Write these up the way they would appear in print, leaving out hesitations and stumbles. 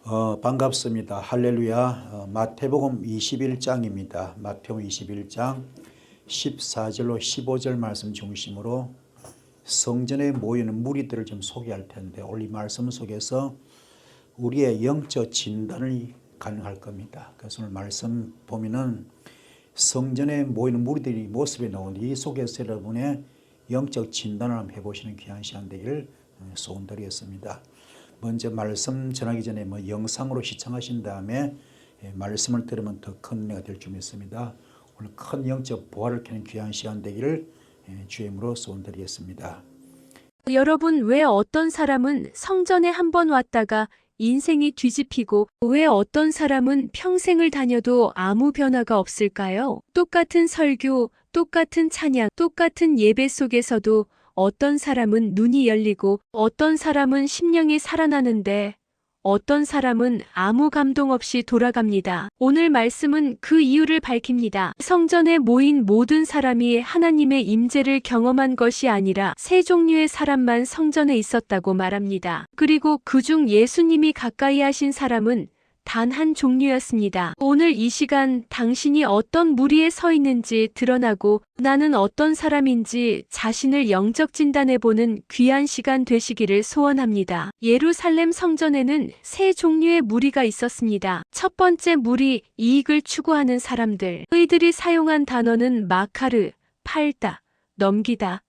반갑습니다. 할렐루야. 마태복음 21장입니다. 마태복음 21장 14절로 15절 말씀 중심으로 성전에 모이는 무리들을 좀 소개할 텐데, 오늘 이 말씀 속에서 우리의 영적 진단을 가능할 겁니다. 그래서 오늘 말씀 보면은 성전에 모이는 무리들이 모습에 나오는 이 속에서 여러분의 영적 진단을 한번 해보시는 귀한 시간 되기를 소원드리겠습니다. 먼저 말씀 전하기 전에 영상으로 시청하신 다음에 말씀을 들으면 더 큰 은혜가 될 줄 믿습니다. 오늘 큰 영적 부활을 켜는 귀한 시간 되기를 주의 이름으로 소원드리겠습니다. 여러분, 왜 어떤 사람은 성전에 한 번 왔다가 인생이 뒤집히고 왜 어떤 사람은 평생을 다녀도 아무 변화가 없을까요? 똑같은 설교, 똑같은 찬양, 똑같은 예배 속에서도 어떤 사람은 눈이 열리고 어떤 사람은 심령이 살아나는데 어떤 사람은 아무 감동 없이 돌아갑니다. 오늘 말씀은 그 이유를 밝힙니다. 성전에 모인 모든 사람이 하나님의 임재를 경험한 것이 아니라 세 종류의 사람만 성전에 있었다고 말합니다. 그리고 그중 예수님이 가까이 하신 사람은 단 한 종류였습니다. 오늘 이 시간 당신이 어떤 무리에 서 있는지 드러나고 나는 어떤 사람인지 자신을 영적 진단해보는 귀한 시간 되시기를 소원합니다. 예루살렘 성전에는 세 종류의 무리가 있었습니다. 첫 번째 무리, 이익을 추구하는 사람들. 그들이 사용한 단어는 마카르, 팔다, 넘기다,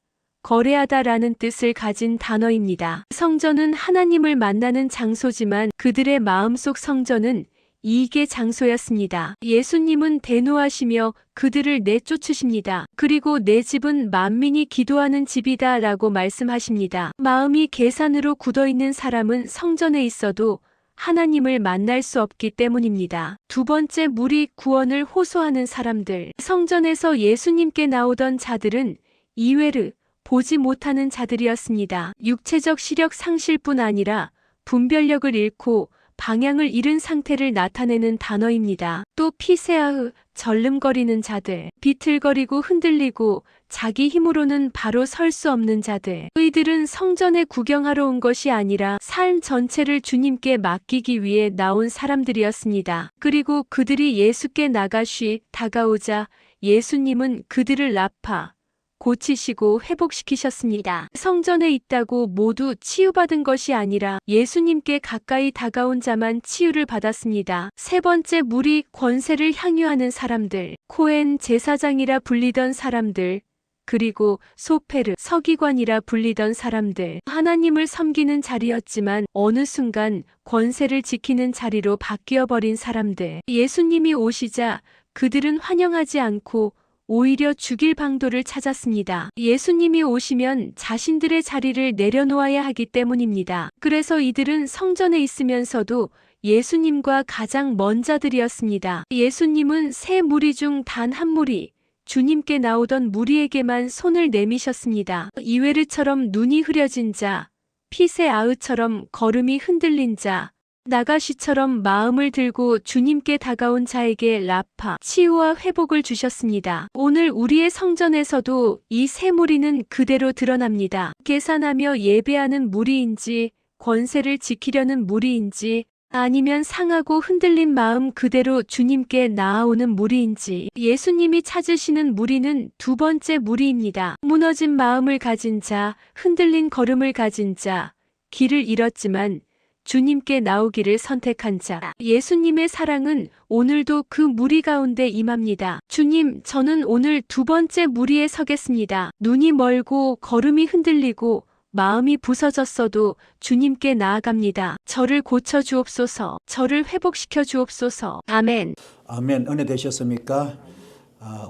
거래하다라는 뜻을 가진 단어입니다. 성전은 하나님을 만나는 장소지만 그들의 마음속 성전은 이익의 장소였습니다. 예수님은 대노하시며 그들을 내쫓으십니다. 그리고 내 집은 만민이 기도하는 집이다 라고 말씀하십니다. 마음이 계산으로 굳어있는 사람은 성전에 있어도 하나님을 만날 수 없기 때문입니다. 두 번째 무리, 구원을 호소하는 사람들. 성전에서 예수님께 나오던 자들은 이외르, 보지 못하는 자들이었습니다. 육체적 시력 상실뿐 아니라 분별력을 잃고 방향을 잃은 상태를 나타내는 단어입니다. 또 피세아흐, 절름거리는 자들, 비틀거리고 흔들리고 자기 힘으로는 바로 설 수 없는 자들. 그들은 성전에 구경하러 온 것이 아니라 삶 전체를 주님께 맡기기 위해 나온 사람들이었습니다. 그리고 그들이 예수께 나가시 다가오자 예수님은 그들을 라파, 고치시고 회복시키셨습니다. 성전에 있다고 모두 치유받은 것이 아니라 예수님께 가까이 다가온 자만 치유를 받았습니다. 세 번째 무리, 권세를 향유하는 사람들, 코엔 제사장이라 불리던 사람들, 그리고 소페르, 서기관이라 불리던 사람들. 하나님을 섬기는 자리였지만 어느 순간 권세를 지키는 자리로 바뀌어버린 사람들. 예수님이 오시자 그들은 환영하지 않고 오히려 죽일 방도를 찾았습니다. 예수님이 오시면 자신들의 자리를 내려놓아야 하기 때문입니다. 그래서 이들은 성전에 있으면서도 예수님과 가장 먼 자들이었습니다. 예수님은 세 무리 중 단 한 무리, 주님께 나오던 무리에게만 손을 내미셨습니다. 이웨르처럼 눈이 흐려진 자, 피세아흐처럼 걸음이 흔들린 자, 나가시처럼 마음을 들고 주님께 다가온 자에게 라파, 치유와 회복을 주셨습니다. 오늘 우리의 성전에서도 이 세 무리는 그대로 드러납니다. 계산하며 예배하는 무리인지, 권세를 지키려는 무리인지, 아니면 상하고 흔들린 마음 그대로 주님께 나아오는 무리인지. 예수님이 찾으시는 무리는 두 번째 무리입니다. 무너진 마음을 가진 자, 흔들린 걸음을 가진 자, 길을 잃었지만 주님께 나오기를 선택한 자. 예수님의 사랑은 오늘도 그 무리 가운데 임합니다. 주님, 저는 오늘 두 번째 무리에 서겠습니다. 눈이 멀고 걸음이 흔들리고 마음이 부서졌어도 주님께 나아갑니다. 저를 고쳐주옵소서. 저를 회복시켜 주옵소서. 아멘. 아멘. 은혜 되셨습니까?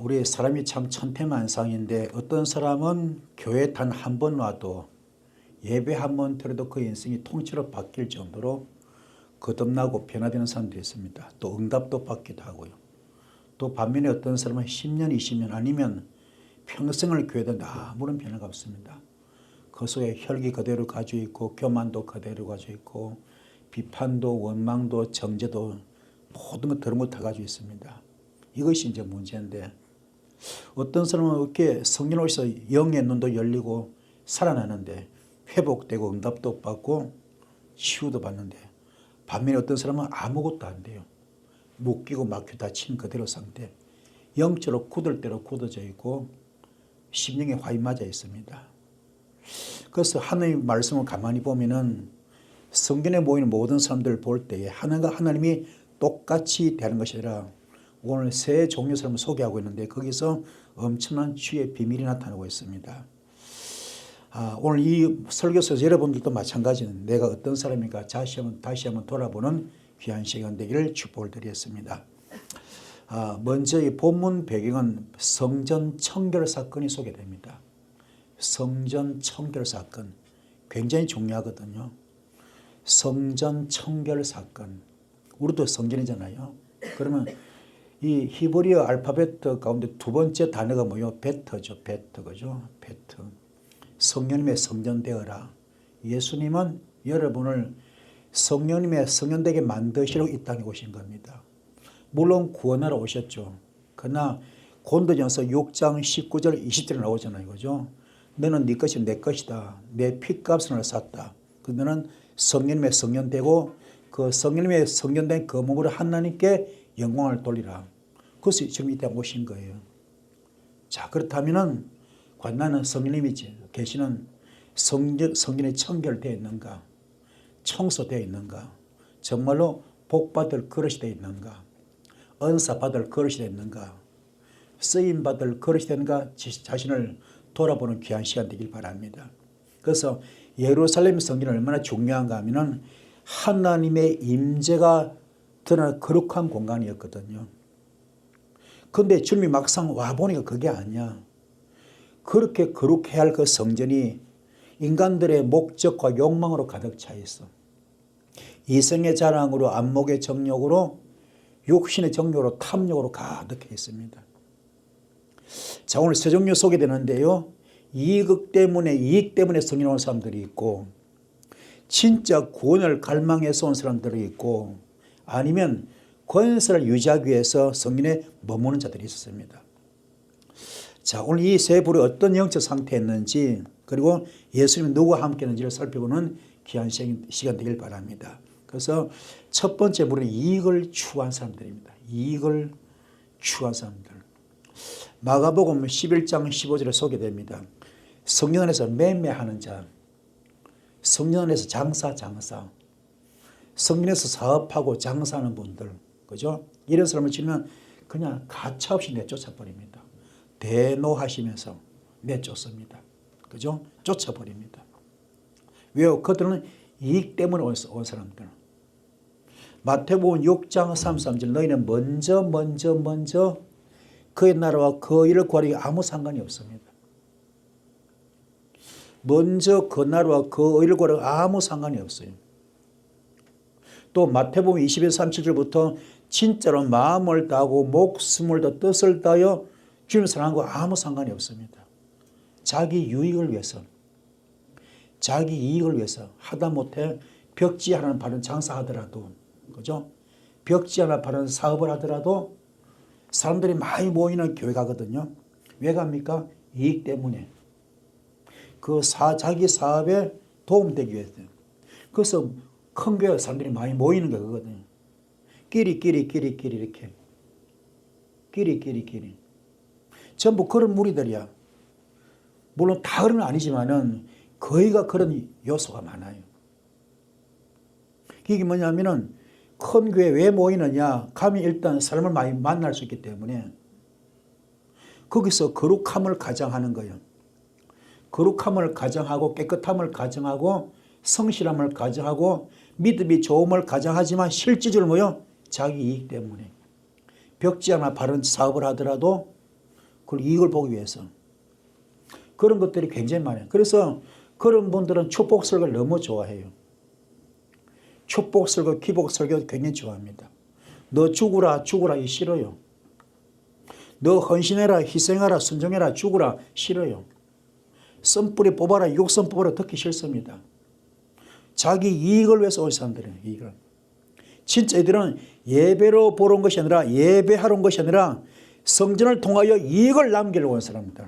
우리 사람이 참 천태만상인데, 어떤 사람은 교회 단 한 번 와도 예배 한 번 들어도 그 인생이 통째로 바뀔 정도로 거듭나고 변화되는 사람들이 있습니다. 또 응답도 받기도 하고요. 또 반면에 어떤 사람은 10년, 20년 아니면 평생을 교회에 아무런 변화가 없습니다. 그 속에 혈기 그대로 가지고 있고 교만도 그대로 가지고 있고 비판도 원망도 정죄도 모든 것 더러운 것 다 가지고 있습니다. 이것이 이제 문제인데, 어떤 사람은 이렇게 성령 오셔서 영의 눈도 열리고 살아나는데 회복되고 응답도 받고 치유도 받는데, 반면에 어떤 사람은 아무것도 안 돼요. 묶이고 막혀 다친 그대로 상태. 영적으로 굳을 대로 굳어져 있고 심령에 화이 맞아 있습니다. 그래서 하나님의 말씀을 가만히 보면은 성경에 모이는 모든 사람들을 볼 때에 하나님이 똑같이 되는 것이 아니라 오늘 세 종류 사람을 소개하고 있는데 거기서 엄청난 주의 비밀이 나타나고 있습니다. 오늘 이 설교에서 여러분들도 마찬가지는 내가 어떤 사람인가 다시 한번 돌아보는 귀한 시간 되기를 축복을 드리겠습니다. 먼저 이 본문 배경은 성전 청결 사건이 소개됩니다. 성전 청결 사건 굉장히 중요하거든요. 성전 청결 사건. 우리도 성전이잖아요. 그러면 이 히브리어 알파벳 가운데 두 번째 단어가 뭐요? 베트죠. 베트, 그죠? 베트. 성령님의 성전 되어라. 예수님은 여러분을 성령님의 성전 되게 만드시려고 이 땅에 오신 겁니다. 물론 구원하러 오셨죠. 그러나 고린도전서 6장 19절 20절에 나오잖아요. 그죠? 너는 네 것이 내 것이다. 내 핏값을 샀다. 너는 성령님의 성전 되고 그 성령님의 성전 된 그 몸으로 하나님께 영광을 돌리라. 그래서 지금 이 땅에 오신 거예요. 자, 그렇다면은 과연 나는 성령님이지 계시는 성전에 청결되어 있는가? 청소되어 있는가? 정말로 복받을 그릇이 되어 있는가? 은사받을 그릇이 되어 있는가? 쓰임받을 그릇이 되는가? 자신을 돌아보는 귀한 시간 되길 바랍니다. 그래서 예루살렘 성전이 얼마나 중요한가 하면은 하나님의 임재가 드러나는 거룩한 공간이었거든요. 그런데 주님이 막상 와보니까 그게 아니야. 그렇게 거룩해야 할 그 성전이 인간들의 목적과 욕망으로 가득 차 있어. 이성의 자랑으로, 안목의 정욕으로, 육신의 정욕으로, 탐욕으로 가득해 있습니다. 자, 오늘 세 종류 소개되는데요. 이익 때문에 성전에 온 사람들이 있고, 진짜 구원을 갈망해서 온 사람들이 있고, 아니면 권세를 유지하기 위해서 성전에 머무는 자들이 있었습니다. 자, 오늘 이 세 부류 어떤 영적 상태였는지, 그리고 예수님이 누구와 함께 했는지를 살펴보는 귀한 시간 되길 바랍니다. 그래서 첫 번째 부류는 이익을 추구한 사람들입니다. 이익을 추구한 사람들. 마가복음 11장 15절에 소개됩니다. 성전 안에서 매매하는 자, 성전 안에서 장사, 성전에서 사업하고 장사하는 분들, 그죠? 이런 사람을 치면 그냥 가차없이 내쫓아버립니다. 대노하시면서 내쫓습니다. 그죠? 쫓아버립니다. 왜요? 그들은 이익 때문에 온 사람들. 마태복음 6장 33절 너희는 먼저 그의 나라와 그 일을 구하기 아무 상관이 없습니다. 먼저 그 나라와 그 일을 구하기 아무 상관이 없어요. 또 마태복음 21장 37절부터 진짜로 마음을 다하고 목숨을 다 뜻을 다하여 주님을 사랑하는 거 아무 상관이 없습니다. 자기 유익을 위해서, 자기 이익을 위해서 하다못해 벽지 하나 파는 장사하더라도, 그죠? 벽지 하나 파는 사업을 하더라도 사람들이 많이 모이는 교회 가거든요. 왜 갑니까? 이익 때문에. 자기 사업에 도움되기 위해서. 그래서 큰 교회 사람들이 많이 모이는 게 그거거든요. 끼리 이렇게. 끼리. 전부 그런 무리들이야. 물론 다 그런 건 아니지만은 거의가 그런 요소가 많아요. 이게 뭐냐면은 큰 교회 왜 모이느냐? 가면 일단 사람을 많이 만날 수 있기 때문에 거기서 거룩함을 가장하는 거예요. 거룩함을 가장하고 깨끗함을 가장하고 성실함을 가장하고 믿음이 좋음을 가장하지만 실질적으로 뭐요? 자기 이익 때문에 벽지 하나 바른 사업을 하더라도 그걸 이익을 보기 위해서 그런 것들이 굉장히 많아요. 그래서 그런 분들은 축복 설교를 너무 좋아해요. 축복 설교, 기복 설교 굉장히 좋아합니다. 너 죽으라 이 싫어요. 너 헌신해라, 희생하라, 순종해라, 죽으라 싫어요. 썸뿌리 뽑아라, 육선 뽑아라 듣기 싫습니다. 자기 이익을 위해서 온 사람들이에요. 이익을. 진짜 이들은 예배로 보러 온 것이 아니라 예배하러 온 것이 아니라 성전을 통하여 이익을 남기려고 온 사람들.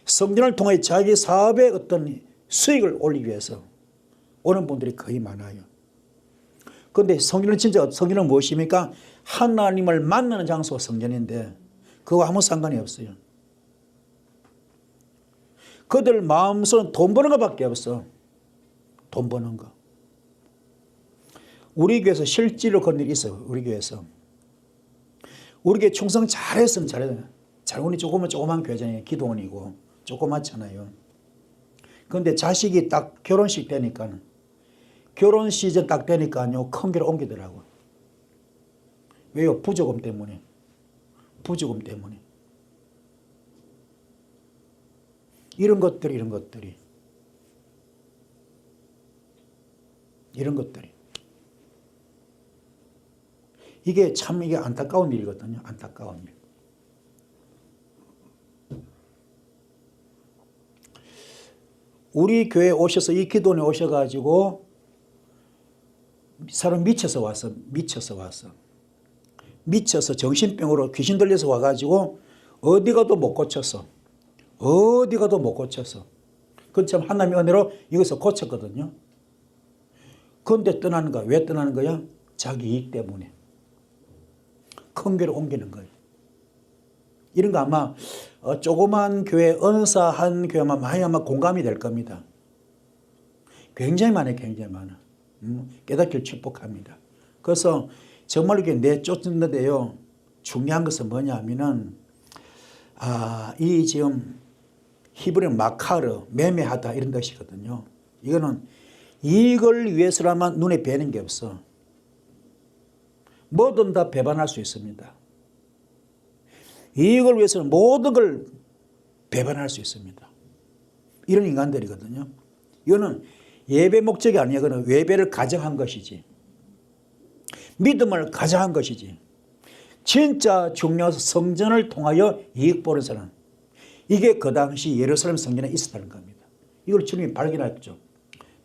성전을 통해 자기 사업의 어떤 수익을 올리기 위해서 오는 분들이 거의 많아요. 그런데 성전은 진짜 성전은 무엇입니까? 하나님을 만나는 장소가 성전인데 그거 아무 상관이 없어요. 그들 마음속은 돈 버는 것밖에 없어. 돈 버는 거. 우리 교회에서 실제로 그런 일이 있어요. 우리 교회에서. 우리 교회 충성 잘했으면 잘해요. 잘원이 조그만 교회잖아요. 기도원이고 조그맣잖아요. 그런데 자식이 딱 결혼식 되니까 결혼 시즌 딱 되니까요. 큰 교회로 옮기더라고. 왜요? 부조금 때문에. 부조금 때문에. 이런 것들이. 이게 참 이게 안타까운 일이거든요. 안타까운 일. 우리 교회에 오셔서 이 기도원에 오셔가지고 사람 미쳐서 왔어. 미쳐서 정신병으로 귀신 들려서 와가지고 어디 가도 못 고쳤어. 그건 참 하나님의 은혜로 이것을 고쳤거든요. 그런데 떠나는 거야. 왜 떠나는 거야? 자기 이익 때문에. 큰 교회로 옮기는 거예요. 이런 거 아마 조그만 교회, 은사한 교회만 많이 아마 공감이 될 겁니다. 굉장히 많아요. 깨닫기를 축복합니다. 그래서 정말 이게 내쫓는데요. 중요한 것은 뭐냐 하면은, 이 지금 히브리어 마카르, 매매하다 이런 뜻이거든요. 이거는 이익을 위해서라만 눈에 뵈는 게 없어. 뭐든 다 배반할 수 있습니다. 이익을 위해서는 모든 걸 배반할 수 있습니다. 이런 인간들이거든요. 이거는 예배 목적이 아니야. 그는 예배를 가정한 것이지. 믿음을 가정한 것이지. 진짜 중요한 성전을 통하여 이익 보는 사람. 이게 그 당시 예루살렘 성전에 있었다는 겁니다. 이걸 주님이 발견했죠.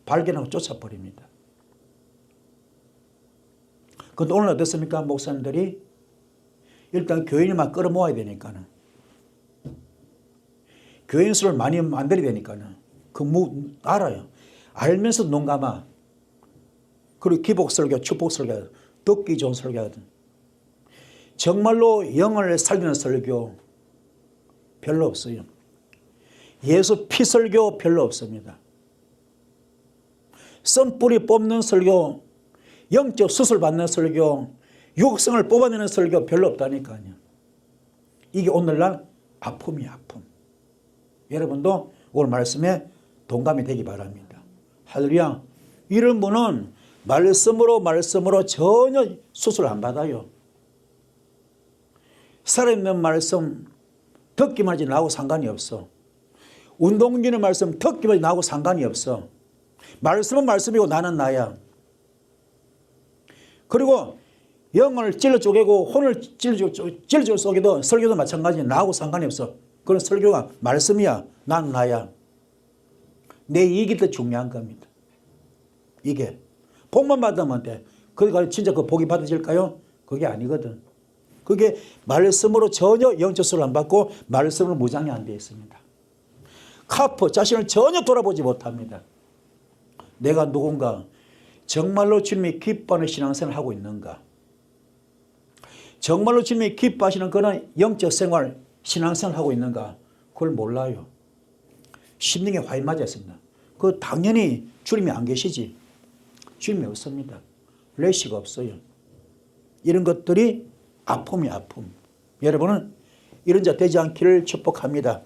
발견하고 쫓아버립니다. 그런데 오늘 어떻습니까? 목사님들이 일단 교인만 끌어모아야 되니까는, 교인 수를 많이 만들어야 되니까는, 알아요. 알면서 눈 감아. 그리고 기복설교, 축복설교, 듣기 좋은 설교하든. 정말로 영을 살리는 설교 별로 없어요. 예수 피설교 별로 없습니다. 썬뿌리 뽑는 설교, 영적 수술 받는 설교, 육성을 뽑아내는 설교 별로 없다니까요. 이게 오늘날 아픔이야, 아픔. 여러분도 오늘 말씀에 동감이 되기 바랍니다. 할렐루야. 이런 분은 말씀으로 전혀 수술 안 받아요. 살아있는 말씀 듣기만 하지 나하고 상관이 없어. 운동기는 말씀 듣기만 하지 나하고 상관이 없어. 말씀은 말씀이고 나는 나야. 그리고 영을 찔러 쪼개고 혼을 찔러 쪼개도 설교도 마찬가지야. 나하고 상관이 없어. 그런 설교가 말씀이야. 난 나야. 내 이익이 더 중요한 겁니다. 이게 복만 받으면 돼. 그게 진짜 그 복이 받아질까요? 그게 아니거든. 그게 말씀으로 전혀 영적수를 안 받고 말씀으로 무장이 안 되어 있습니다. 카프 자신을 전혀 돌아보지 못합니다. 내가 누군가 정말로 주님이 기뻐하는 신앙생활을 하고 있는가? 정말로 주님이 기뻐하시는 그런 영적 생활, 신앙생활을 하고 있는가? 그걸 몰라요. 심령에 화이 맞았습니다. 그 당연히 주님이 안 계시지. 주님이 없습니다. 레시가 없어요. 이런 것들이 아픔이 아픔. 여러분은 이런 자 되지 않기를 축복합니다.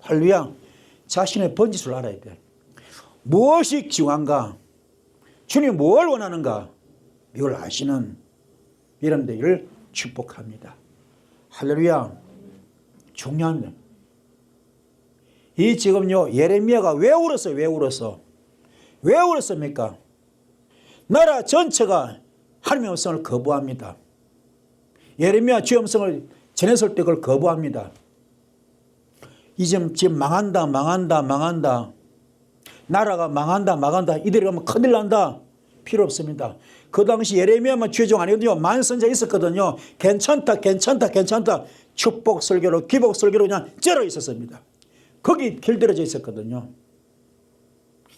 할렐루야. 자신의 번짓을 알아야 돼. 무엇이 중요한가? 주님이 뭘 원하는가? 이걸 아시는 이런 되기를 축복합니다. 할렐루야. 중요합니다. 이 지금요 예레미야가 왜 울었어요? 왜 울었습니까? 나라 전체가 하나님의 음성을 거부합니다. 예레미야 주의 음성을 전했을 때 그걸 거부합니다. 지금 망한다. 나라가 망한다. 이들이 가면 큰일 난다. 필요 없습니다. 그 당시 예레미야만 주의종 아니거든요. 만선자 있었거든요. 괜찮다. 축복 설교로 기복 설교로 그냥 쩔어 있었습니다. 거기 길들여져 있었거든요.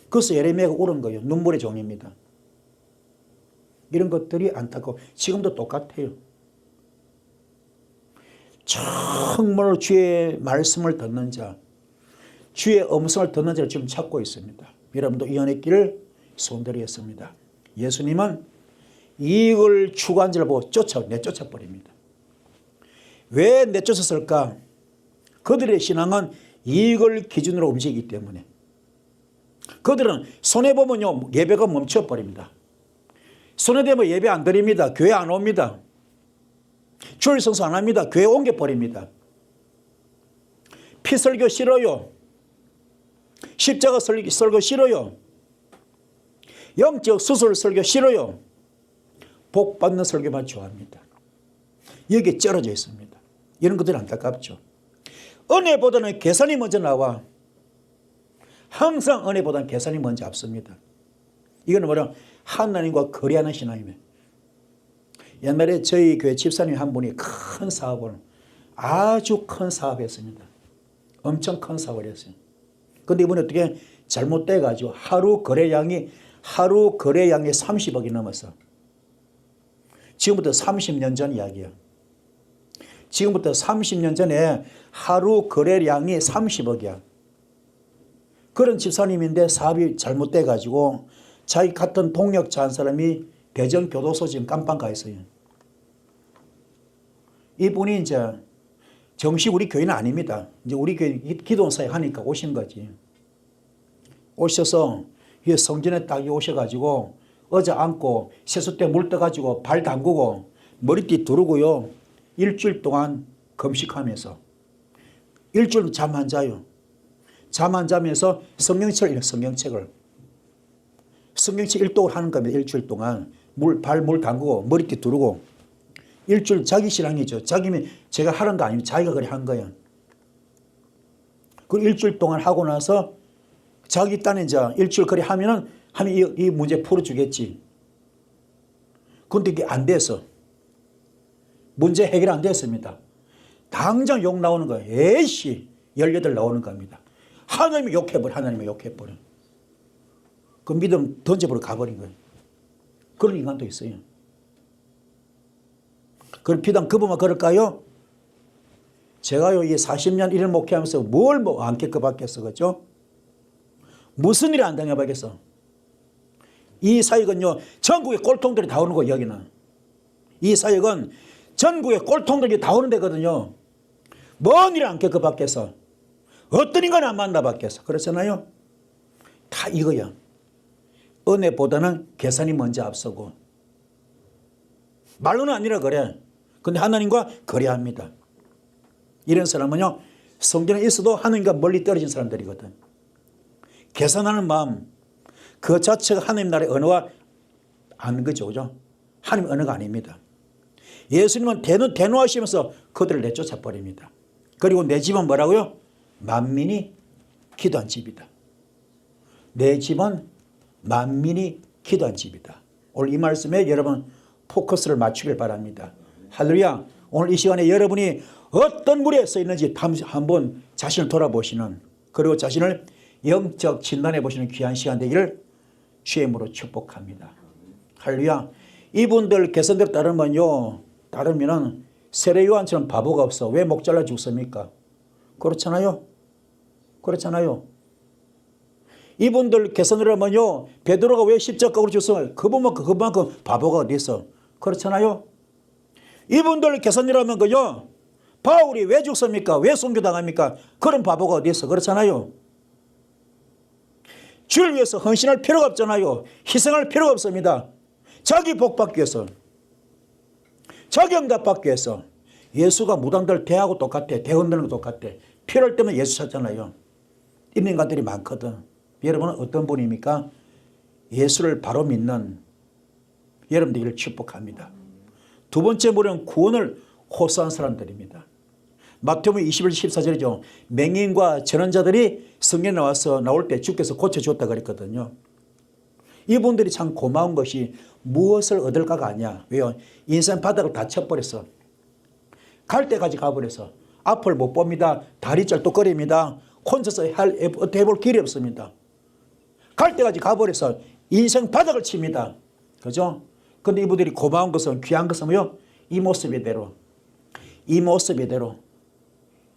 그래서 예레미야가 울은 거예요. 눈물의 종입니다. 이런 것들이 안타까워. 지금도 똑같아요. 정말로 주의 말씀을 듣는 자, 주의 음성을 듣는 자를 지금 찾고 있습니다. 여러분도 이 은혜의 길을 손들이겠습니다. 예수님은 이익을 추구한 자를 보고 내쫓아 버립니다. 왜 내쫓았을까? 그들의 신앙은 이익을 기준으로 움직이기 때문에. 그들은 손해보면요, 예배가 멈춰버립니다. 손해되면 예배 안 드립니다. 교회 안 옵니다. 주일 성수 안 합니다. 교회 옮겨버립니다. 피설교 싫어요. 십자가 설교 싫어요. 영적 수술 설교 싫어요. 복 받는 설교만 좋아합니다. 여기에 쩔어져 있습니다. 이런 것들이 안타깝죠. 은혜보다는 계산이 먼저 나와. 항상 은혜보다는 계산이 먼저 앞섭니다. 이거는 뭐냐? 하나님과 거래하는 신앙이에요. 옛날에 저희 교회 집사님 한 분이 큰 사업을, 아주 큰 사업을 했습니다. 엄청 큰 사업을 했어요. 근데 이번에 어떻게 잘못돼가지고 하루 거래량이 30억이 넘었어. 지금부터 30년 전 이야기예요. 지금부터 30년 전에 하루 거래량이 30억이야. 그런 집사님인데 사업이 잘못돼가지고 자기 같은 동력자 한 사람이 대전교도소 지금 깜빵 가 있어요. 이분이 이제 정식 우리 교회는 아닙니다. 이제 우리 교회 기도원사에 하니까 오신 거지. 오셔서 성전에 딱 오셔가지고 어제 앉고 세숫대 물 떠가지고 발 담그고 머리띠 두르고요. 일주일 동안 금식하면서 일주일 잠 안 자요. 잠 안 자면서 성경책 일독을 하는 겁니다. 일주일 동안 발 담그고 머리띠 두르고 일주일 자기 신앙이죠. 자기는 제가 하는 거 아니면 자기가 그래 한 거예요. 그 일주일 동안 하고 나서 자기 딴에 이제 일주일 그래 하면은 이 문제 풀어주겠지. 근데 이게 안 돼서 문제 해결 안 됐습니다. 당장 욕 나오는 거예요. 에이씨 18 나오는 겁니다. 하나님이 욕해버려. 그 믿음 던져버려 가버린 거예요. 그런 인간도 있어요. 그럼 비단 그분만 그럴까요? 제가요, 이 40년 일을 목회하면서 뭘 안 겪어봤겠어, 그죠? 무슨 일을 안 당해봤겠어? 이 사역은요, 전국의 꼴통들이 다 오는 거예요, 여기는. 이 사역은 전국의 꼴통들이 다 오는 데거든요. 뭔 일을 안 겪어봤겠어? 어떤 인간을 안 만나봤겠어? 그렇잖아요? 다 이거야. 은혜보다는 계산이 먼저 앞서고. 말로는 아니라 그래. 근데 하나님과 거래합니다. 이런 사람은요, 성전에 있어도 하나님과 멀리 떨어진 사람들이거든. 계산하는 마음, 그 자체가 하나님 나라의 언어와 아는 거죠. 그죠? 하나님 언어가 아닙니다. 예수님은 대노하시면서 그들을 내쫓아 버립니다. 그리고 내 집은 뭐라고요? 만민이 기도한 집이다. 내 집은 만민이 기도한 집이다. 오늘 이 말씀에 여러분 포커스를 맞추길 바랍니다. 할렐루야. 오늘 이 시간에 여러분이 어떤 무리에 서 있는지 한번 자신을 돌아보시는, 그리고 자신을 영적 진단해 보시는 귀한 시간 되기를 주의 이름으로 축복합니다. 할렐루야. 이분들 개선대로 따르면은 세례 요한처럼 바보가 없어. 왜 목 잘라 죽습니까? 그렇잖아요. 이분들 개선을 하면요, 베드로가 왜 십자가로 죽었어요? 그분만큼 바보가 어디 있어? 그렇잖아요. 이분들 개선이라면 바울이 왜 죽습니까? 왜 순교당합니까? 그런 바보가 어디 있어? 그렇잖아요. 주를 위해서 헌신할 필요가 없잖아요. 희생할 필요가 없습니다. 자기 복 받기 위해서, 자기 응답 받기 위해서. 예수가 무당들 대하고 똑같아. 대흔드는 거 똑같아. 필요할 때면 예수 찾잖아요. 이런 인간들이 많거든. 여러분은 어떤 분입니까? 예수를 바로 믿는 여러분들을 축복합니다. 두 번째 무리는 구원을 호소한 사람들입니다. 마태복음 21절 14절이죠. 맹인과 전원자들이 성경에 나올 때 주께서 고쳐주었다 그랬거든요. 이분들이 참 고마운 것이 무엇을 얻을까가 아니야. 왜요? 인생 바닥을 다 쳐버렸어. 갈 때까지 가버려서 앞을 못 봅니다. 다리 쩔뚝거립니다. 혼자서 어떻게 해볼 길이 없습니다. 갈 때까지 가버려서 인생 바닥을 칩니다. 그죠? 근데 이분들이 고마운 것은, 귀한 것은 뭐요? 이 모습이대로, 이 모습이대로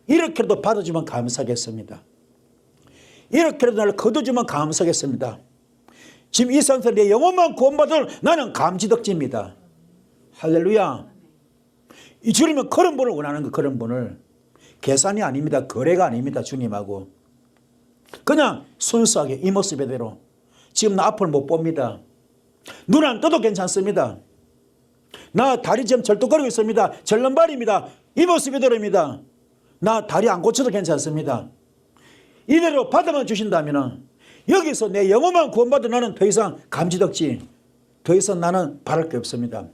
이렇게라도 받아주면 감사하겠습니다. 이렇게라도 나를 거둬주면 감사하겠습니다. 지금 이 상태로 내 영혼만 구원받을 나는 감지덕지입니다. 할렐루야. 이 주님은 그런 분을 원하는 거, 그런 분을. 계산이 아닙니다. 거래가 아닙니다. 주님하고. 그냥 순수하게 이 모습이대로. 지금 나 앞을 못 봅니다. 눈 안 떠도 괜찮습니다. 나 다리 지금 절뚝거리고 있습니다. 절름발입니다. 이 모습이대로입니다. 나 다리 안 고쳐도 괜찮습니다. 이대로 받아만 주신다면 여기서 내 영혼만 구원받은 나는 더 이상 감지덕지, 더 이상 나는 바랄 게 없습니다.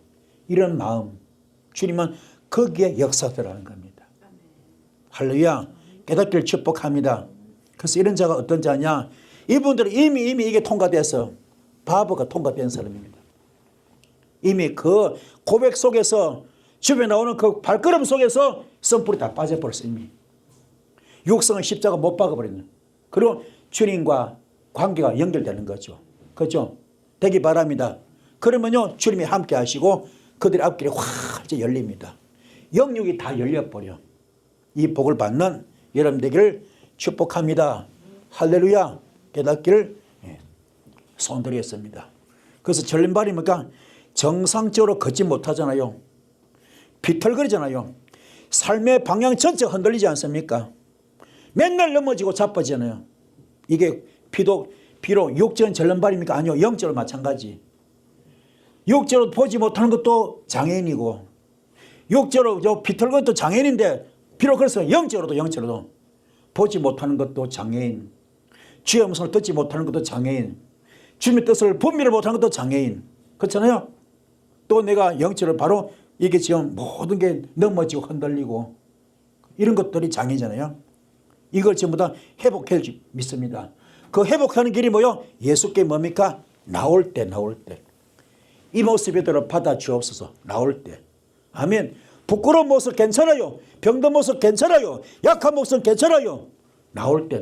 이런 마음, 주님은 거기에 역사더라는 겁니다. 할렐루야. 깨닫기를 축복합니다. 그래서 이런 자가 어떤 자냐? 이분들은 이미 이게 통과돼서 바보가 통과된 사람입니다. 이미 그 고백 속에서 주변에 나오는 그 발걸음 속에서 썬불이 다 빠져버렸어요. 이미 육성은 십자가 못 박아버리는. 그리고 주님과 관계가 연결되는 거죠. 그렇죠? 되기 바랍니다. 그러면요 주님이 함께 하시고 그들의 앞길이 활짝 열립니다. 영육이 다 열려버려. 이 복을 받는 여러분 되기를 축복합니다. 할렐루야. 깨닫기를 손드리겠습니다. 그래서 절림발이니까 정상적으로 걷지 못하잖아요. 비틀거리잖아요. 삶의 방향 전체가 흔들리지 않습니까? 맨날 넘어지고 자빠지잖아요. 이게 비록 육적인 절름발입니까? 아니요. 영적으로 마찬가지. 육적으로 보지 못하는 것도 장애인이고 육적으로 비틀거리는 것도 장애인인데 비록 그래서 영적으로도 보지 못하는 것도 장애인, 주의 음성을 듣지 못하는 것도 장애인, 주님의 뜻을 분별을 못하는 것도 장애인. 그렇잖아요. 또 내가 영적으로 바로 이게 지금 모든 게 넘어지고 흔들리고 이런 것들이 장애잖아요. 이걸 전부 다 회복해 믿습니다. 그 회복하는 길이 뭐요? 예수께 뭡니까? 나올 때. 이 모습이대로 받아 주옵소서. 나올 때. 아멘. 부끄러운 모습 괜찮아요. 병든 모습 괜찮아요. 약한 모습 괜찮아요. 나올 때.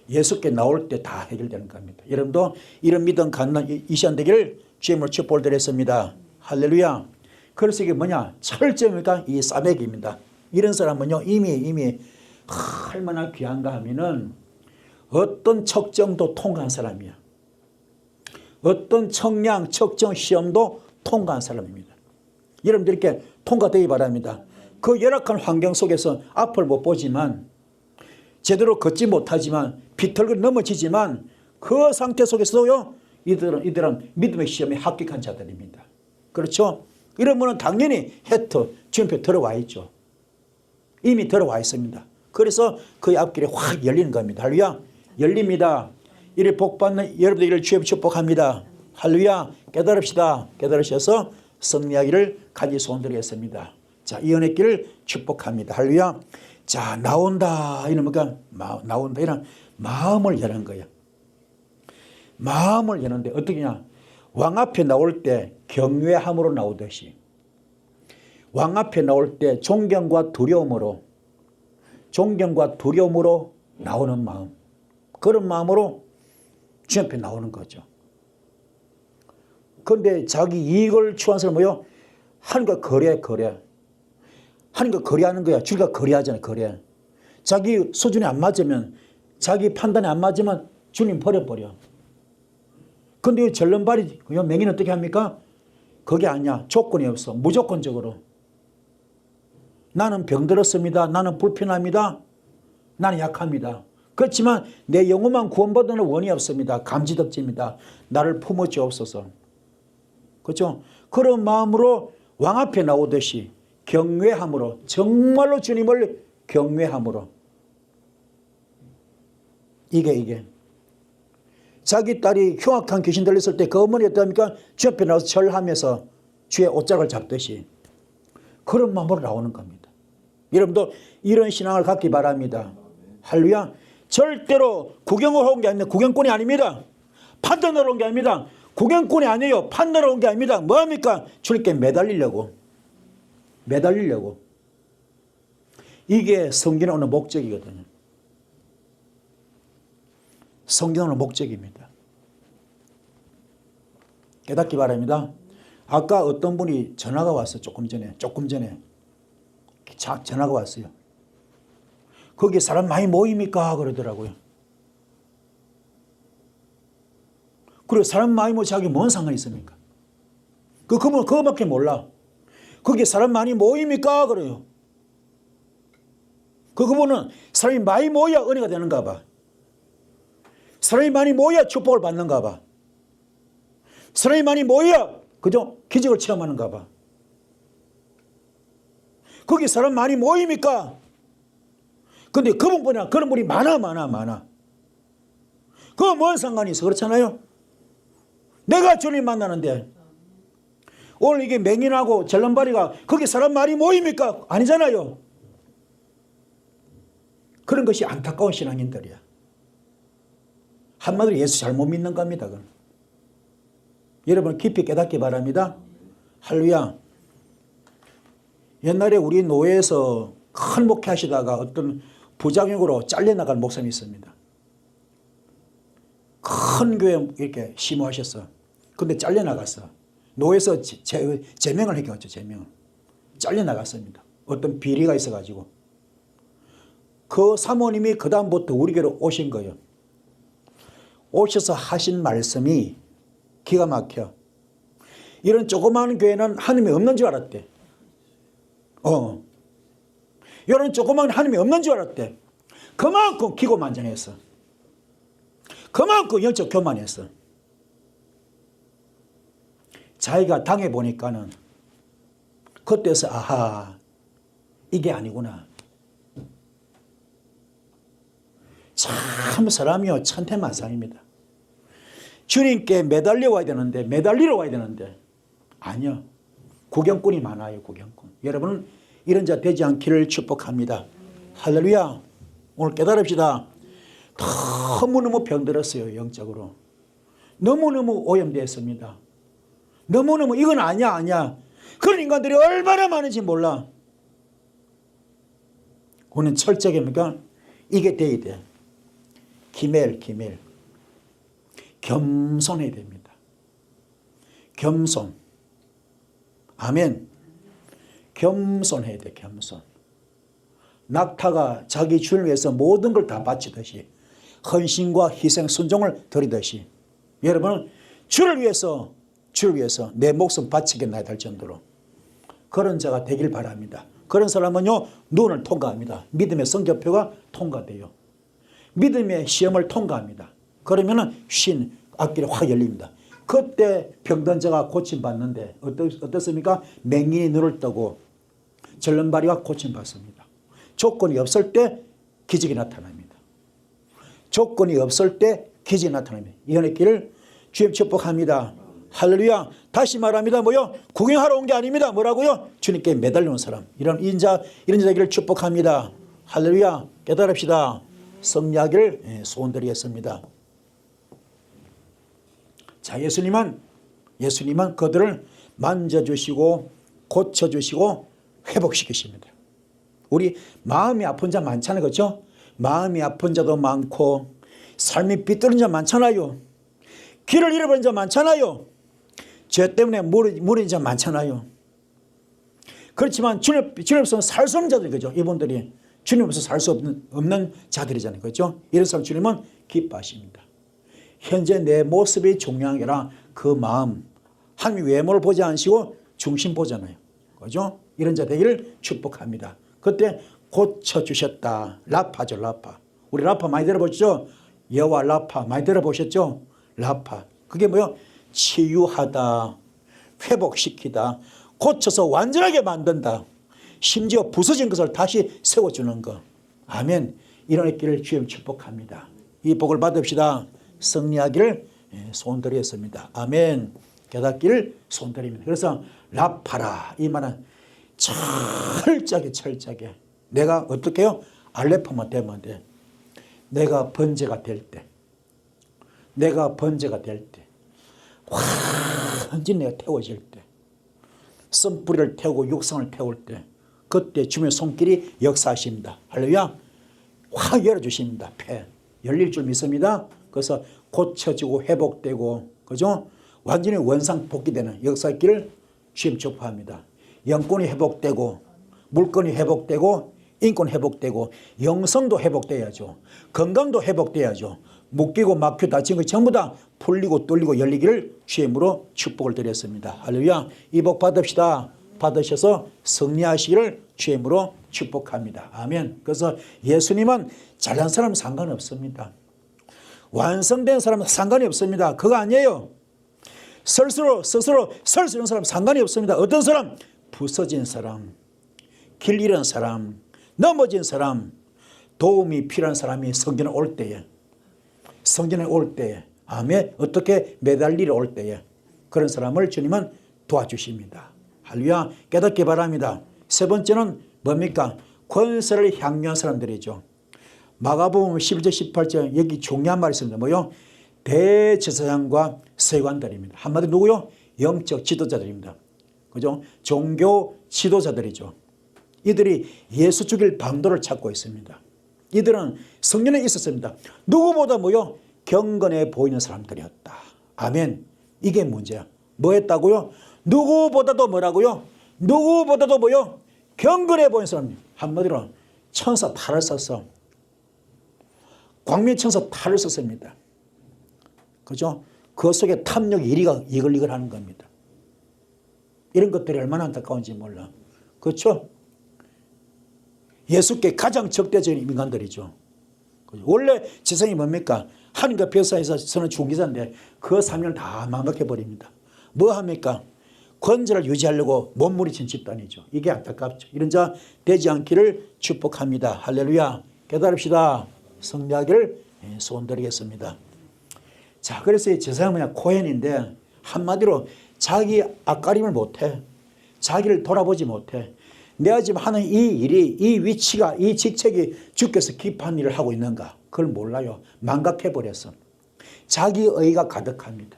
예수께 나올 때 다 해결되는 겁니다. 여러분도 이런 믿음 갖는 이 시간 되기를 주님으로 축복을 드렸습니다. 할렐루야. 그래서 이게 뭐냐? 철저히니까 이 싸매기입니다. 이런 사람은요 이미 얼마나 귀한가 하면은 어떤 척정도 통과한 사람이야. 어떤 청량, 척정 시험도 통과한 사람입니다. 여러분들 이렇게 통과되기 바랍니다. 그 열악한 환경 속에서 앞을 못 보지만 제대로 걷지 못하지만 비틀고 넘어지지만 그 상태 속에서도요 이들은 믿음의 시험에 합격한 자들입니다. 그렇죠? 이런 분은 당연히 해터 주님께 들어와 있죠. 이미 들어와 있습니다. 그래서 그 앞길이 확 열리는 겁니다. 할렐루야. 열립니다. 이를 복받는 여러분들 이를 주여 축복합니다. 할렐루야. 깨달읍시다. 깨달으셔서 승리하기를 간절히 소원드리겠습니다. 자, 이 은혜 길을 축복합니다. 할렐루야. 자, 나온다 이러니까 나온다 이런 마음을 여는 거예요. 마음을 여는데 어떻게냐? 왕 앞에 나올 때 경외함으로 나오듯이 왕 앞에 나올 때 존경과 두려움으로 나오는 마음, 그런 마음으로 주님 앞에 나오는 거죠. 그런데 자기 이익을 추구하는 사람은 뭐요? 하나님과 거래. 하나님과 거래하는 거야. 주님과 거래하잖아요. 거래. 자기 수준이 안 맞으면, 자기 판단이 안 맞으면 주님 버려버려. 그런데 이 절름발이 맹인은 어떻게 합니까? 그게 아니야. 조건이 없어. 무조건적으로. 나는 병들었습니다. 나는 불편합니다. 나는 약합니다. 그렇지만 내 영혼만 구원받는 원이 없습니다. 감지덕지입니다. 나를 품어주옵소서. 그렇죠? 그런 마음으로 왕 앞에 나오듯이 경외함으로, 정말로 주님을 경외함으로. 이게 자기 딸이 흉악한 귀신 들렸을 때 그 어머니 어떡합니까? 주 앞에 나와서 절하면서 주의 옷장을 잡듯이 그런 마음으로 나오는 겁니다. 여러분도 이런 신앙을 갖기 바랍니다. 할렐루야. 절대로 구경을 온 게 아닙니다. 구경꾼이 아닙니다. 판단하러 온 게 아닙니다. 구경꾼이 아니에요. 판단하러 온 게 아닙니다. 뭐합니까? 주님께 매달리려고. 이게 성경에 오는 목적이거든요. 성경에 오는 목적입니다. 깨닫기 바랍니다. 아까 어떤 분이 전화가 왔어요. 조금 전에 전화가 왔어요. 거기 사람 많이 모입니까? 그러더라고요. 그리고 사람 많이 모이 자기 뭔 상관이 있습니까? 그분 그거밖에 몰라. 거기 사람 많이 모입니까? 그래요. 그분은 사람이 많이 모여야 은혜가 되는가 봐. 사람이 많이 모여야 축복을 받는가 봐. 사람이 많이 모여야 그죠? 기적을 체험하는가 봐. 거기 사람 많이 모입니까? 근데 그분보다 그런 분이 많아. 그거 뭔 상관이 있어? 그렇잖아요? 내가 주님 만나는데 오늘 이게 맹인하고 절름발이가 거기 사람 많이 모입니까? 아니잖아요. 그런 것이 안타까운 신앙인들이야. 한마디로 예수 잘못 믿는 겁니다. 그건. 여러분 깊이 깨닫기 바랍니다. 할렐루야. 옛날에 우리 노예에서 큰 목회하시다가 어떤 부작용으로 잘려나간 목사님이 있습니다. 큰 교회 이렇게 심호하셨어. 근데 잘려나갔어. 노예에서 제명을 해결했죠. 제명을. 잘려나갔습니다. 어떤 비리가 있어가지고. 그 사모님이 그 다음부터 우리 교회로 오신 거예요. 오셔서 하신 말씀이 기가 막혀. 이런 조그마한 교회는 하나님이 없는 줄 알았대. 이런 조그마한 하나님이 없는 줄 알았대. 그만큼 기고만장했어. 그만큼 영적 교만했어. 자기가 당해보니까는 그때서 아하 이게 아니구나. 참 사람이요 천태만상입니다. 주님께 매달려 와야 되는데 매달리러 와야 되는데 아니요. 구경꾼이 많아요. 구경꾼. 여러분은 이런 자 되지 않기를 축복합니다. 할렐루야. 오늘 깨달읍시다. 너무너무 병들었어요. 영적으로. 너무너무 오염되었습니다. 너무너무 이건 아니야. 그런 인간들이 얼마나 많은지 몰라. 우리는 철저하게 뭡니까? 이게 돼야 돼. 기멜. 겸손해야 됩니다. 겸손. 아멘. 겸손해야 돼. 겸손. 낙타가 자기 주를 위해서 모든 걸 다 바치듯이 헌신과 희생 순종을 드리듯이 여러분은 주를 위해서 내 목숨 바치겠나야 할 정도로 그런 자가 되길 바랍니다. 그런 사람은요 눈을 통과합니다. 믿음의 성적표가 통과돼요. 믿음의 시험을 통과합니다. 그러면은 앞길이 확 열립니다. 그때 병든 자가 고침받는데 어떻습니까? 맹인이 눈을 뜨고 절름발이가 고침받습니다. 조건이 없을 때 기적이 나타납니다. 조건이 없을 때 기적이 나타납니다. 이혼의 길을 주님 축복합니다. 할렐루야. 다시 말합니다. 뭐요? 구경하러 온 게 아닙니다. 뭐라고요? 주님께 매달려 온 사람. 이런 자들을 축복합니다. 할렐루야. 깨달읍시다. 성리하기를 소원드리겠습니다. 자, 예수님은 그들을 만져주시고 고쳐주시고 회복시키십니다. 우리 마음이 아픈 자 많잖아요. 그렇죠? 마음이 아픈 자도 많고 삶이 삐뚤은 자 많잖아요. 길을 잃어버린 자 많잖아요. 죄 때문에 무너진 자 많잖아요. 그렇지만 주님 없으면 살 수 없는 자들이 그죠? 이분들이 주님 없어서 살 수 없는 자들이잖아요. 그렇죠? 이런 사람 주님은 기뻐하십니다. 현재 내 모습이 중요한 게 아니라 그 마음, 하나님 외모를 보지 않으시고 중심 보잖아요. 그죠? 이런 자 되기를 축복합니다. 그때 고쳐주셨다. 라파죠, 라파. 우리 라파 많이 들어보셨죠? 여호와 라파 많이 들어보셨죠? 라파. 그게 뭐요? 치유하다, 회복시키다, 고쳐서 완전하게 만든다. 심지어 부서진 것을 다시 세워주는 것. 아멘. 이런 길을 주님 축복합니다. 이 복을 받읍시다. 승리하기를 소원드리겠습니다. 아멘. 깨닫기를 소원드립니다. 그래서 라파라 이 말은 철저하게 내가 어떻게 해요? 알레포만 되면 돼. 내가 번제가 될 때 완전히 내가 태워질 때 쓴뿌리를 태우고 육성을 태울 때 그때 주님의 손길이 역사하십니다. 할렐루야. 확 열어주십니다. 폐 열릴 줄 믿습니다. 그래서 고쳐지고 회복되고 그죠? 완전히 원상복귀되는 역사의 길을 주님 축복합니다. 영권이 회복되고 물건이 회복되고 인권 회복되고 영성도 회복돼야죠. 건강도 회복돼야죠. 묶이고 막혀 다친 것 전부 다 풀리고 뚫리고 열리기를 주님으로 축복을 드렸습니다. 할렐루야. 이 복 받읍시다. 받으셔서 승리하시기를 주님으로 축복합니다. 아멘. 그래서 예수님은 잘난 사람 상관없습니다. 완성된 사람은 상관이 없습니다. 그거 아니에요. 스스로 설 수 있는 사람 상관이 없습니다. 어떤 사람? 부서진 사람, 길 잃은 사람, 넘어진 사람, 도움이 필요한 사람이 성전에 올 때에, 아멘. 어떻게 매달리러 올 때에 그런 사람을 주님은 도와주십니다. 할렐루야. 깨닫기 바랍니다. 세 번째는 뭡니까? 권세를 향유한 사람들이죠. 마가복음 11절 18절 여기 중요한 말이 있습니다. 뭐요? 대제사장과 세관들입니다. 한마디로 누구요? 영적 지도자들입니다. 그죠? 종교 지도자들이죠. 이들이 예수 죽일 방도를 찾고 있습니다. 이들은 성전에 있었습니다. 누구보다 뭐요? 경건해 보이는 사람들이었다. 아멘. 이게 문제야. 뭐 했다고요? 누구보다도 뭐라고요? 누구보다도 뭐요? 경건해 보이는 사람. 한마디로 천사 탈을 썼어. 광명천사 탈을 썼습니다. 그죠? 그 속에 탐욕이 이글이글 하는 겁니다. 이런 것들이 얼마나 안타까운지 몰라. 그렇죠? 예수께 가장 적대적인 인간들이죠. 원래 지성이 뭡니까? 하나님과 백성에서는 중기자인데 그 사명을 다 망각해버립니다. 뭐 합니까? 권세를 유지하려고 몸부림친 집단이죠. 이게 안타깝죠. 이런 자 되지 않기를 축복합니다. 할렐루야. 깨달읍시다. 승리하기를 소원드리겠습니다. 자, 그래서 이 제사장은 그냥 코헨인데 한마디로 자기 앞가림을 못해. 자기를 돌아보지 못해. 내가 지금 하는 이 일이, 이 위치가, 이 직책이 주께서 기뻐하는 일을 하고 있는가? 그걸 몰라요. 망각해버렸어. 자기 의가 가득합니다.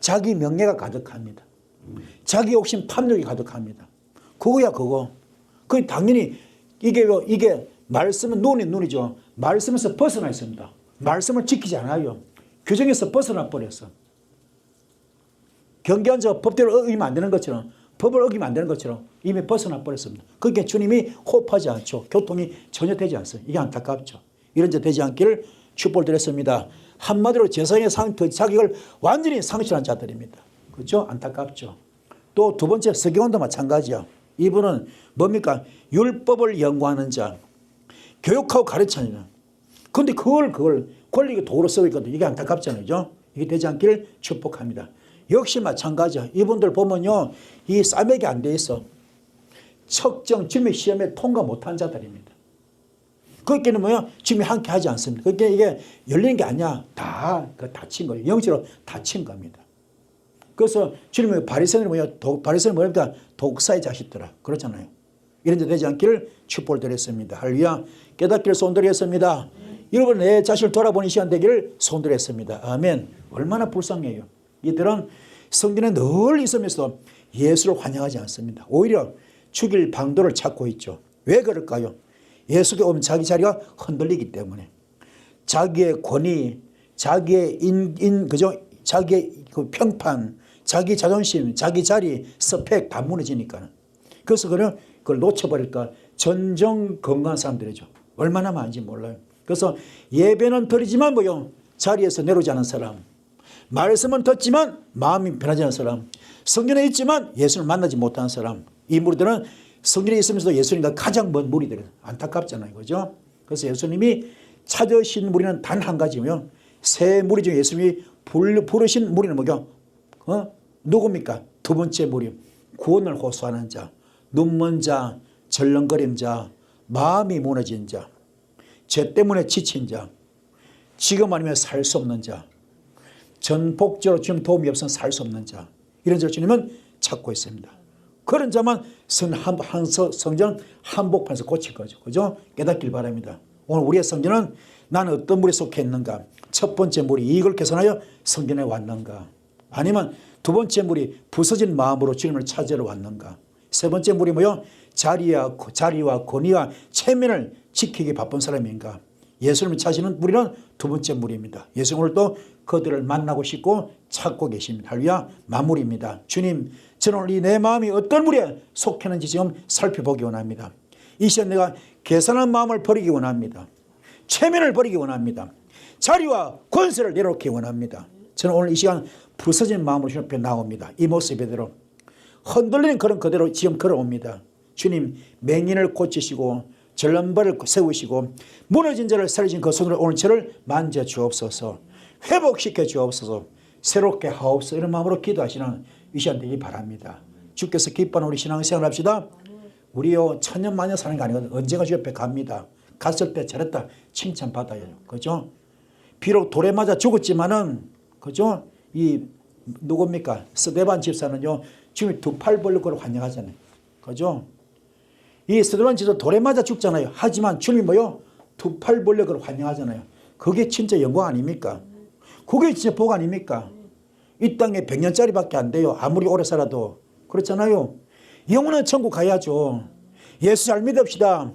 자기 명예가 가득합니다. 자기 욕심 탐욕이 가득합니다. 그거야 그거. 그 당연히 이게 말씀은 눈이죠. 말씀에서 벗어나 있습니다. 말씀을 지키지 않아요. 규정에서 벗어나 버렸어. 경계한 자 법대로 어기면 안 되는 것처럼, 법을 어기면 안 되는 것처럼 이미 벗어나 버렸습니다. 그러니까 주님이 호흡하지 않죠. 교통이 전혀 되지 않습니다. 이게 안타깝죠. 이런 자 되지 않기를 축복을 드렸습니다. 한마디로 제사장의 자격을 완전히 상실한 자들입니다. 그렇죠? 안타깝죠. 또 두 번째 서기관도 마찬가지야. 이분은 뭡니까? 율법을 연구하는 자, 교육하고 가르치는 자. 그런데 그걸 권리가 도구로 쓰고 있거든요. 이게 안타깝잖아요. 이게 되지 않기를 축복합니다. 역시 마찬가지야. 이분들 보면요, 이 싸매기 안 돼 있어. 척정 주민 시험에 통과 못한 자들입니다. 그렇게는 뭐야? 주님이 함께 하지 않습니다. 그러니까 이게 열리는 게 아니야. 다 다친 거예요. 영적으로 다친 겁니다. 그래서 주님의 바리새인은 뭐야? 바리새인은 뭐니까 독사의 자식들아. 그렇잖아요. 이런 데 되지 않기를 축복을 드렸습니다. 할렐루야. 깨닫기를 소원드렸습니다. 여러분 내 자신을 돌아보는 시간 되기를 소원드렸습니다. 아멘. 얼마나 불쌍해요. 이들은 성전에 늘 있으면서 예수를 환영하지 않습니다. 오히려 죽일 방도를 찾고 있죠. 왜 그럴까요? 예수께 오면 자기 자리가 흔들리기 때문에. 자기의 권위, 자기의 그죠? 자기의 그 평판, 자기 자존심, 자기 자리, 스펙 다 무너지니까. 그래서 그걸 놓쳐버릴까. 전정 건강한 사람들이죠. 얼마나 많은지 몰라요. 그래서 예배는 드리지만 뭐요? 자리에서 내려오지 않은 사람. 말씀은 듣지만 마음이 변하지 않은 사람. 성전에 있지만 예수를 만나지 못하는 사람. 이 무리들은 성전에 있으면서도 예수님과 가장 먼 무리들이에요. 안타깝잖아요. 그죠? 그래서 예수님이 찾으신 무리는 단 한 가지며 세 무리 중에 예수님이 부르신 무리는 뭐죠? 누굽니까? 두 번째 무리. 구원을 호소하는 자, 눈먼 자, 절렁거린 자, 마음이 무너진 자, 죄 때문에 지친 자, 지금 아니면 살 수 없는 자, 전폭적으로 주님 도움이 없으면 살 수 없는 자, 이런 자를 주님은 찾고 있습니다. 그런 자만 성전 한복판에서 고칠 거죠. 그죠? 깨닫길 바랍니다. 오늘 우리의 성전은 나는 어떤 무리에 속해 있는가? 첫 번째 무리 이익을 개선하여 성전에 왔는가? 아니면 두 번째 무리 부서진 마음으로 주님을 찾으러 왔는가? 세 번째 무리 뭐요? 자리와 권위와 체면을 지키기 바쁜 사람인가? 예수님을 찾으시는 무리는 두 번째 무리입니다. 예수님 오늘도 그들을 만나고 싶고 찾고 계십니다. 할렐루야. 마무리입니다. 주님, 저는 오늘 이 내 마음이 어떤 무리에 속했는지 지금 살펴보기 원합니다. 이 시간 내가 계산한 마음을 버리기 원합니다. 체면을 버리기 원합니다. 자리와 권세를 내놓기 원합니다. 저는 오늘 이 시간 부서진 마음으로 주님 앞에 나옵니다. 이 모습대로 흔들리는 그런 그대로 지금 걸어옵니다. 주님, 맹인을 고치시고 절름발을 세우시고 무너진 자를 살리신 그 손으로 오늘 저를 만져 주옵소서. 회복시켜 주옵소서. 새롭게 하옵소서. 이런 마음으로 기도하시는 이 시간 되기 바랍니다. 주께서 기뻐하는 우리 신앙생활 합시다. 우리요 천년만년 사는 게 아니거든. 언젠가 주 옆에 갑니다. 갔을 때 잘했다 칭찬받아요. 그죠? 비록 돌에 맞아 죽었지만은 그죠? 이 누굽니까? 스데반 집사는요 주님이 두 팔 벌리고 환영하잖아요. 그죠? 이 스데반 집사 돌에 맞아 죽잖아요. 하지만 주님이 뭐요? 두 팔 벌리고 환영하잖아요. 그게 진짜 영광 아닙니까? 그게 진짜 복 아닙니까? 이 땅에 100년짜리밖에 안 돼요. 아무리 오래 살아도. 그렇잖아요. 영원한 천국 가야죠. 예수 잘 믿읍시다.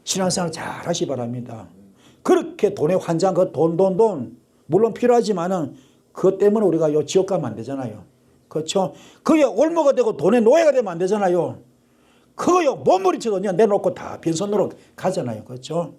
신앙생활 잘 하시 바랍니다. 그렇게 돈에 환장 그 돈 물론 필요하지만은 그것 때문에 우리가 요 지옥 가면 안 되잖아요. 그렇죠? 그게 올모가 되고 돈의 노예가 되면 안 되잖아요. 그거요 몸부림쳐도 그냥 내놓고 다 빈손으로 가잖아요. 그렇죠?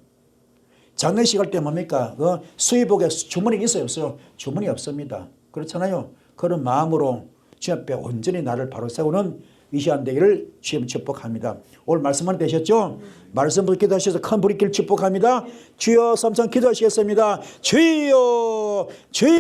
장례식 할 때 뭡니까? 그 수의복에 주머니 있어요 없어요? 주머니 없습니다. 그렇잖아요. 그런 마음으로 주님 앞에 온전히 나를 바로 세우는 이 시간 되기를 주님 축복합니다. 오늘 말씀만 되셨죠? 말씀부터 기도하셔서 큰 불이 길 축복합니다. 주여 삼창 기도하시겠습니다. 주여 주여